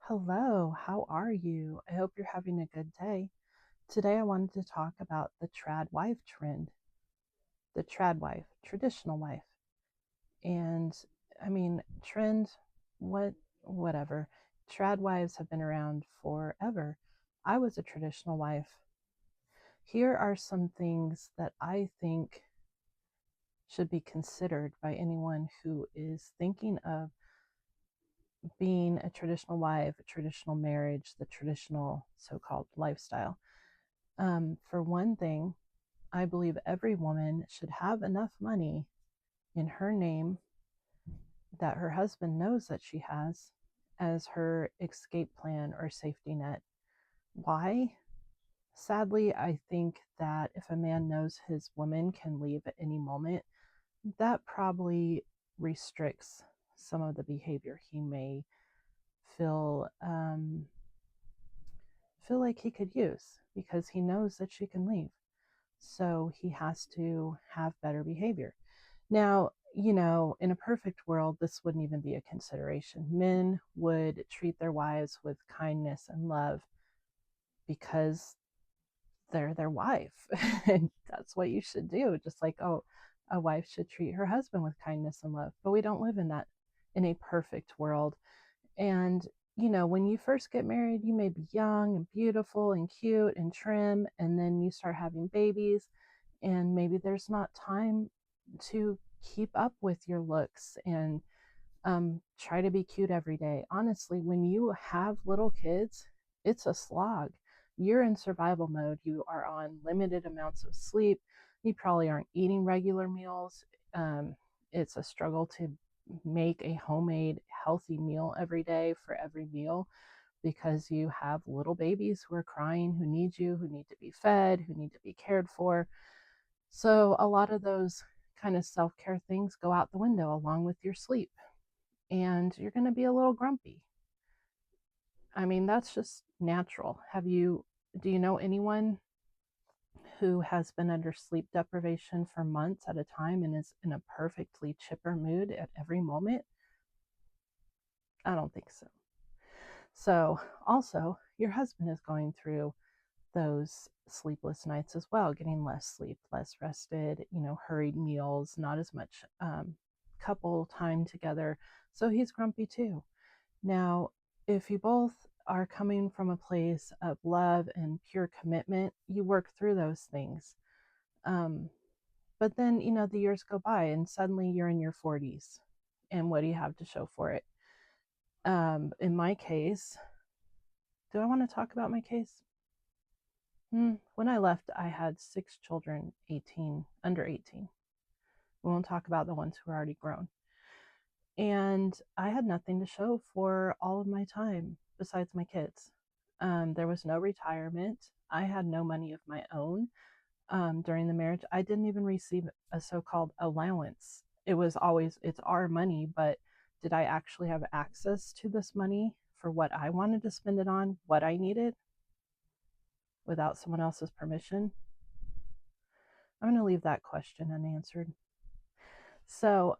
Hello, how are you? I hope you're having a good day. Today I wanted to talk about the trad wife trend, the trad wife, traditional wife. And trend, whatever. Trad wives have been around forever. I was a traditional wife. Here are some things that I think should be considered by anyone who is thinking of being a traditional wife, a traditional marriage, the traditional so called lifestyle. For one thing, I believe every woman should have enough money in her name that her husband knows that she has as her escape plan or safety net. Why? Sadly, I think that if a man knows his woman can leave at any moment, that probably restricts some of the behavior he may feel feel like he could use because he knows that she can leave. So he has to have better behavior. Now, in a perfect world, this wouldn't even be a consideration. Men would treat their wives with kindness and love because they're their wife. And that's what you should do. Just like, oh, a wife should treat her husband with kindness and love. But we don't live in a perfect world. And, when you first get married, you may be young and beautiful and cute and trim, and then you start having babies, and maybe there's not time to keep up with your looks and try to be cute every day. Honestly, when you have little kids, it's a slog. You're in survival mode. You are on limited amounts of sleep. You probably aren't eating regular meals. It's a struggle to make a homemade healthy meal every day for every meal because you have little babies who are crying, who need you, who need to be fed, who need to be cared for. So a lot of those kind of self-care things go out the window along with your sleep, and you're going to be a little grumpy. That's just natural. Do you know anyone who has been under sleep deprivation for months at a time and is in a perfectly chipper mood at every moment? I don't think so. So, also, your husband is going through those sleepless nights as well, getting less sleep, less rested, hurried meals, not as much couple time together. So he's grumpy too. Now, if you both are coming from a place of love and pure commitment, you work through those things. Um, but then, the years go by and suddenly you're in your 40s. And what do you have to show for it? In my case, do I want to talk about my case? When I left, I had 6 children, under 18. We won't talk about the ones who are already grown. And I had nothing to show for all of my time besides my kids. There was no retirement. I had no money of my own during the marriage. I didn't even receive a so called allowance. It's our money, but did I actually have access to this money for what I wanted to spend it on, what I needed, without someone else's permission? I'm going to leave that question unanswered. So,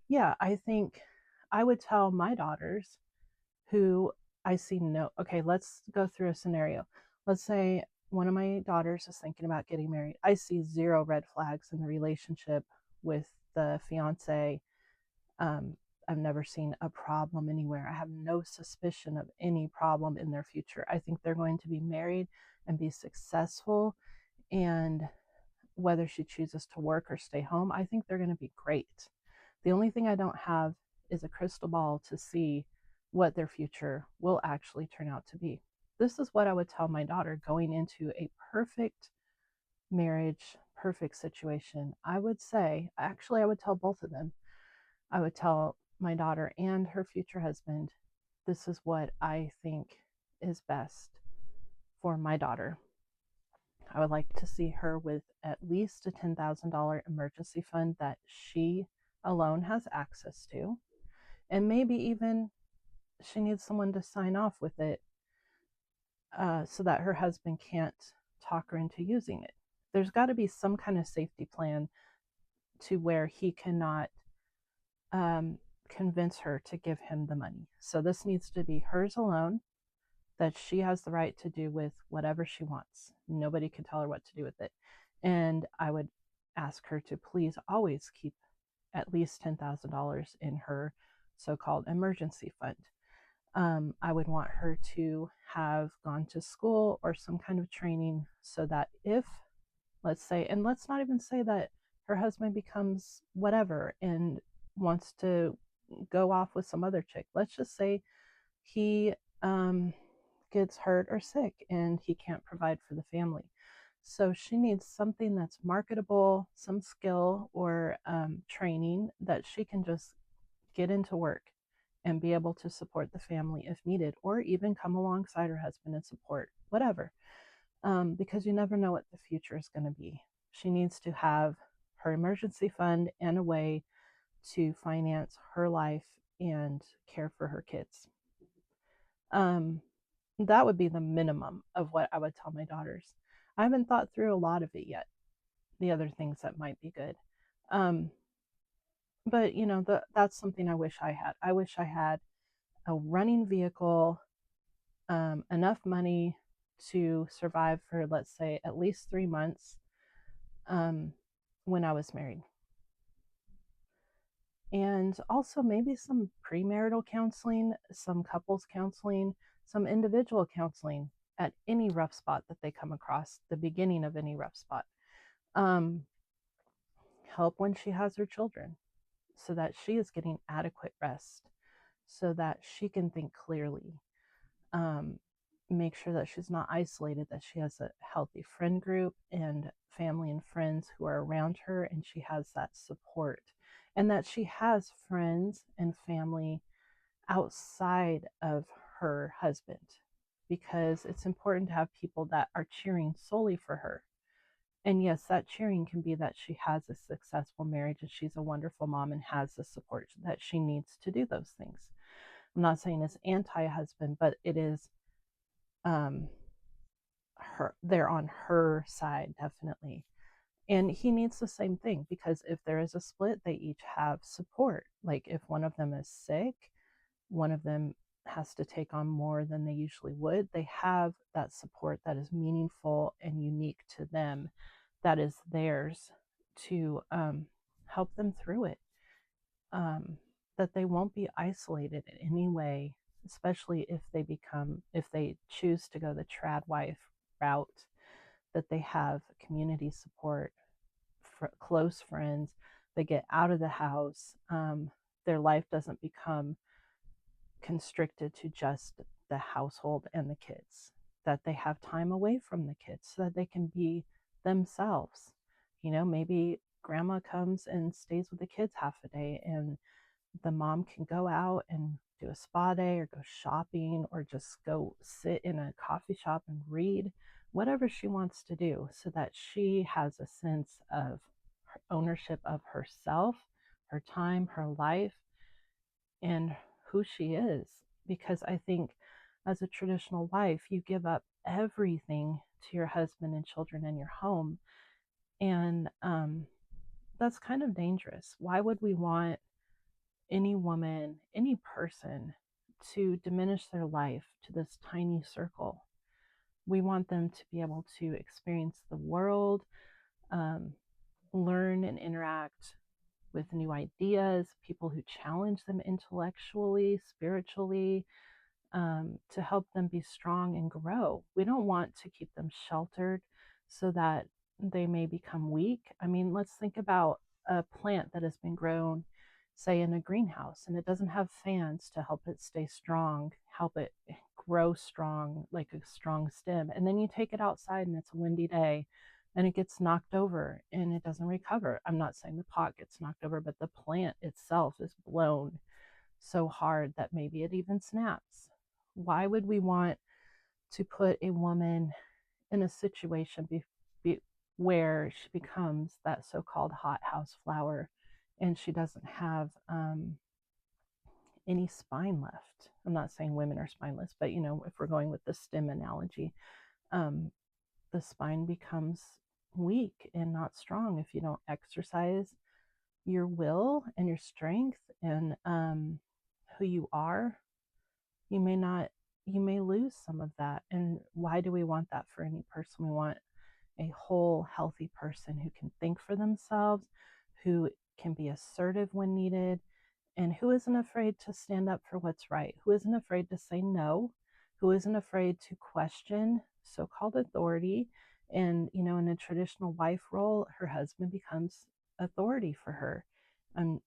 yeah, I think I would tell my daughters who I see no, okay, let's go through a scenario. Let's say one of my daughters is thinking about getting married. I see zero red flags in the relationship with the fiance. Um, I've never seen a problem anywhere. I have no suspicion of any problem in their future. I think they're going to be married and be successful. And whether she chooses to work or stay home, I think they're going to be great. The only thing I don't have is a crystal ball to see what their future will actually turn out to be. This is what I would tell my daughter going into a perfect marriage, perfect situation. I would say, actually, I would tell both of them. I would tell my daughter and her future husband, this is what I think is best for my daughter. I would like to see her with at least a $10,000 emergency fund that she alone has access to. And maybe even she needs someone to sign off with it so that her husband can't talk her into using it. There's got to be some kind of safety plan to where he cannot convince her to give him the money. So this needs to be hers alone, that she has the right to do with whatever she wants. Nobody can tell her what to do with it. And I would ask her to please always keep at least $10,000 in her so-called emergency fund. I would want her to have gone to school or some kind of training so that if, let's say, and let's not even say that her husband becomes whatever and wants to go off with some other chick. Let's just say he gets hurt or sick and he can't provide for the family. So she needs something that's marketable, some skill or training that she can just get into work and be able to support the family if needed, or even come alongside her husband and support whatever, because you never know what the future is going to be. She needs to have her emergency fund and a way to finance her life and care for her kids. That would be the minimum of what I would tell my daughters. I haven't thought through a lot of it yet, the other things that might be good. Um, but that's something I wish I had. I wish I had a running vehicle, enough money to survive for, let's say, at least 3 months, when I was married. And also maybe some premarital counseling, some couples counseling, some individual counseling at any rough spot that they come across, the beginning of any rough spot. Help when she has her children so that she is getting adequate rest, so that she can think clearly. Make sure that she's not isolated, that she has a healthy friend group and family and friends who are around her, and she has that support, and that she has friends and family outside of her husband, because it's important to have people that are cheering solely for her. And yes, that cheering can be that she has a successful marriage and she's a wonderful mom and has the support that she needs to do those things. I'm not saying it's anti-husband, but it is they're on her side, definitely. And he needs the same thing, because if there is a split, they each have support. Like if one of them is sick, one of them has to take on more than they usually would, they have that support that is meaningful and unique to them, that is theirs to help them through it. That they won't be isolated in any way, especially if they choose to go the tradwife route, that they have community support, close friends, they get out of the house, their life doesn't become constricted to just the household and the kids, that they have time away from the kids so that they can be themselves. Maybe grandma comes and stays with the kids half a day, and the mom can go out and do a spa day or go shopping or just go sit in a coffee shop and read, whatever she wants to do, so that she has a sense of ownership of herself, her time, her life, and who she is. Because I think as a traditional wife, you give up everything to your husband and children and your home. And that's kind of dangerous. Why would we want any woman, any person, to diminish their life to this tiny circle? We want them to be able to experience the world, learn and interact with new ideas, people who challenge them intellectually, spiritually, to help them be strong and grow. We don't want to keep them sheltered so that they may become weak. I mean, let's think about a plant that has been grown, say, in a greenhouse, and it doesn't have fans to help it stay strong, help it grow strong, like a strong stem. And then you take it outside and it's a windy day and it gets knocked over and it doesn't recover. I'm not saying the pot gets knocked over, but the plant itself is blown so hard that maybe it even snaps. Why would we want to put a woman in a situation where she becomes that so-called hothouse flower and she doesn't have any spine left? I'm not saying women are spineless, but if we're going with the stem analogy, the spine becomes weak and not strong if you don't exercise your will and your strength and who you are, you may not, you may lose some of that. And why do we want that for any person? We want a whole, healthy person who can think for themselves, who can be assertive when needed, and who isn't afraid to stand up for what's right, who isn't afraid to say no, who isn't afraid to question so called authority. And, in a traditional wife role, her husband becomes authority for her. I'm,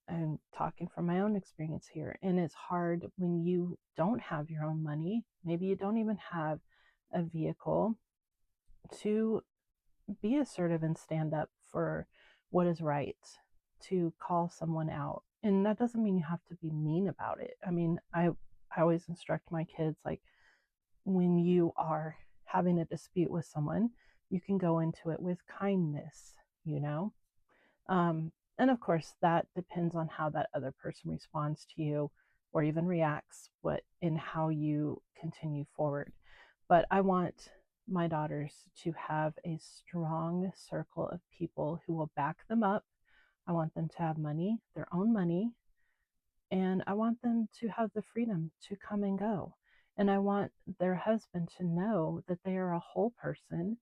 I'm talking from my own experience here. And it's hard when you don't have your own money. Maybe you don't even have a vehicle to be assertive and stand up for what is right, to call someone out. And that doesn't mean you have to be mean about it. I mean, I always instruct my kids, like, when you are having a dispute with someone, you can go into it with kindness, you know? And of course, that depends on how that other person responds to you or even reacts, what in how you continue forward. But I want my daughters to have a strong circle of people who will back them up. I want them to have money, their own money, and I want them to have the freedom to come and go. And I want their husband to know that they are a whole person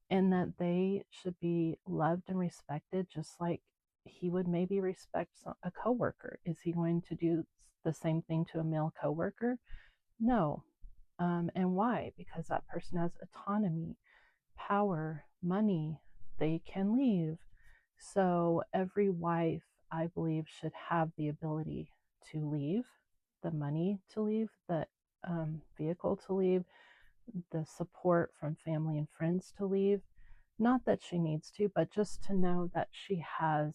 and that they should be loved and respected just like he would maybe respect a coworker. Is he going to do the same thing to a male coworker? No. And why? Because that person has autonomy, power, money. They can leave. So every wife, I believe, should have the ability to leave, the money to leave, the vehicle to leave, the support from family and friends to leave. Not that she needs to, but just to know that she has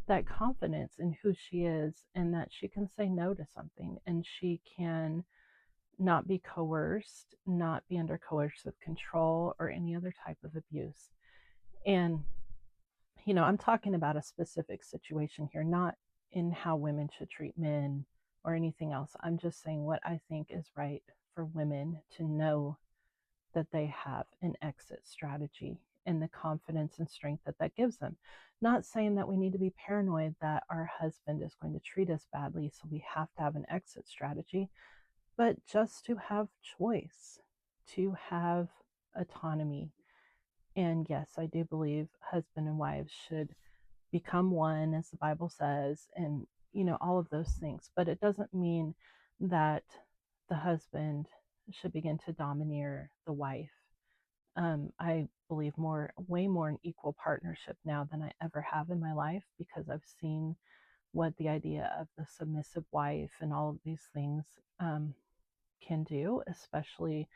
that confidence in who she is and that she can say no to something and she can not be coerced, not be under coercive control or any other type of abuse. And, I'm talking about a specific situation here, not in how women should treat men or anything else. I'm just saying what I think is right for women to know that they have an exit strategy and the confidence and strength that that gives them. Not saying that we need to be paranoid that our husband is going to treat us badly, so we have to have an exit strategy, but just to have choice, to have autonomy. And yes, I do believe husband and wives should become one, as the Bible says, and all of those things. But it doesn't mean that the husband should begin to domineer the wife. I believe way more in equal partnership now than I ever have in my life because I've seen what the idea of the submissive wife and all of these things can do, especially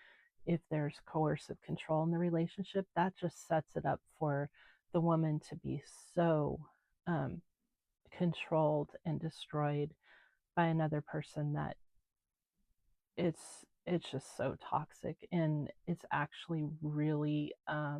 if there's coercive control in the relationship. That just sets it up for the woman to be so um, controlled and destroyed by another person that it's just so toxic, and it's actually really I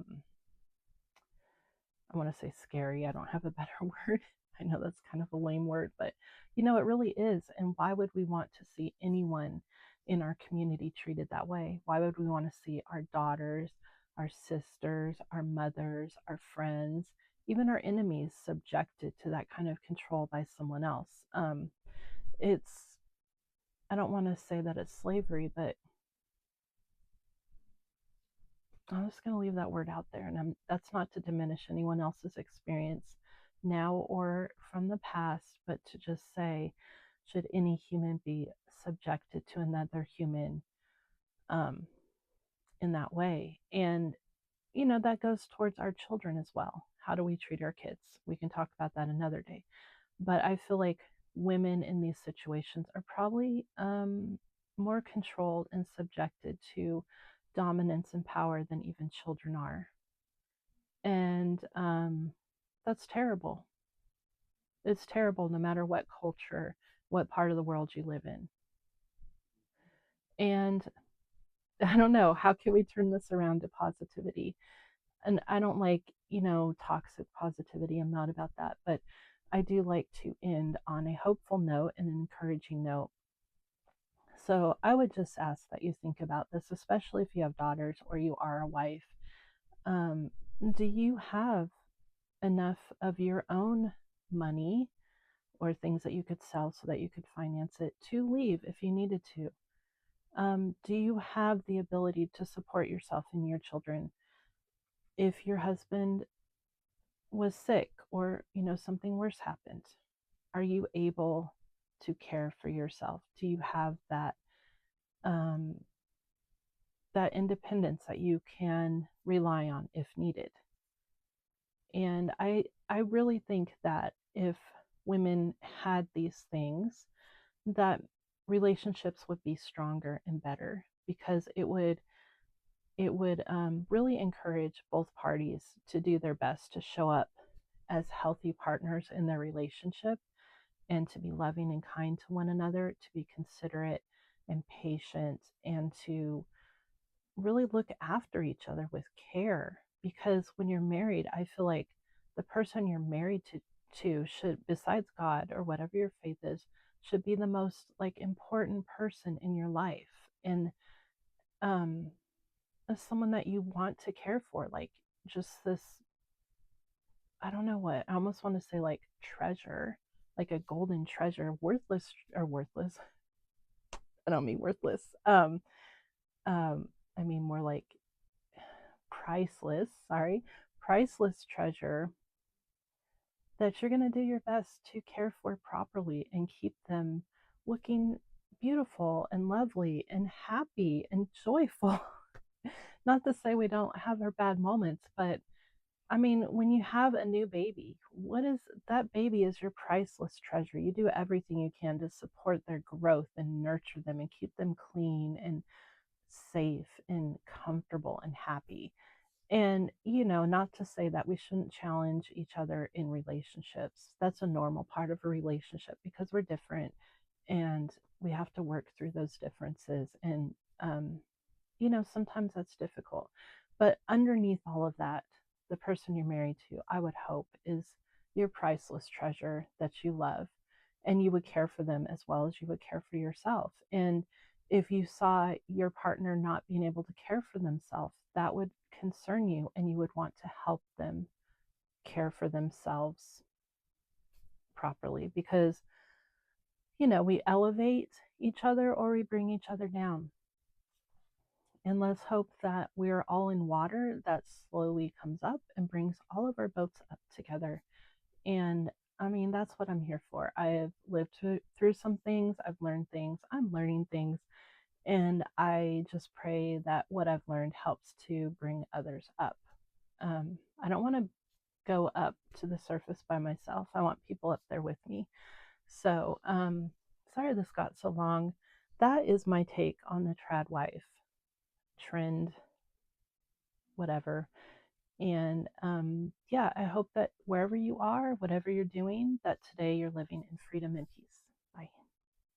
want to say scary. I don't have a better word. I know that's kind of a lame word, but it really is. And why would we want to see anyone in our community treated that way? Why would we want to see our daughters, our sisters, our mothers, our friends, even our enemies subjected to that kind of control by someone else? It's, I don't want to say that it's slavery, but I'm just going to leave that word out there. And that's not to diminish anyone else's experience now or from the past, but to just say, should any human be subjected to another human um, in that way? And, that goes towards our children as well. How do we treat our kids? We can talk about that another day. But I feel like women in these situations are probably more controlled and subjected to dominance and power than even children are. And that's terrible. It's terrible no matter what culture, what part of the world you live in. And I don't know, how can we turn this around to positivity? And I don't like, toxic positivity. I'm not about that. But I do like to end on a hopeful note and an encouraging note. So I would just ask that you think about this, especially if you have daughters or you are a wife. Um, do you have enough of your own money or things that you could sell so that you could finance it to leave if you needed to? Do you have the ability to support yourself and your children if your husband was sick or, something worse happened? Are you able to care for yourself? Do you have um, that independence that you can rely on if needed? And I really think that if women had these things, that relationships would be stronger and better, because it would really encourage both parties to do their best to show up as healthy partners in their relationship, and to be loving and kind to one another, to be considerate and patient, and to really look after each other with care. Because when you're married, I feel like the person you're married to should, besides God or whatever your faith is, should be the most like important person in your life. And um as someone that you want to care for, like just this, I don't know what, I almost want to say like treasure, like a golden treasure, worthless. I don't mean worthless. I mean more like priceless, sorry, priceless treasure that you're going to do your best to care for properly and keep them looking beautiful and lovely and happy and joyful. Not to say we don't have our bad moments, but I mean, when you have a new baby, what is that? Baby is your priceless treasure. You do everything you can to support their growth and nurture them and keep them clean and safe and comfortable and happy. And, not to say that we shouldn't challenge each other in relationships. That's a normal part of a relationship because we're different and we have to work through those differences. And, sometimes that's difficult. But underneath all of that, the person you're married to, I would hope, is your priceless treasure that you love, and you would care for them as well as you would care for yourself. And if you saw your partner not being able to care for themselves, that would concern you, and you would want to help them care for themselves properly, because we elevate each other or we bring each other down. And let's hope that we're all in water that slowly comes up and brings all of our boats up together. And I mean, that's what I'm here for. I've lived through some things, I've learned things, I'm learning things. And I just pray that what I've learned helps to bring others up. I don't want to go up to the surface by myself. I want people up there with me. So, sorry this got so long. That is my take on the tradwife trend, whatever. And yeah, I hope that wherever you are, whatever you're doing, that today you're living in freedom and peace.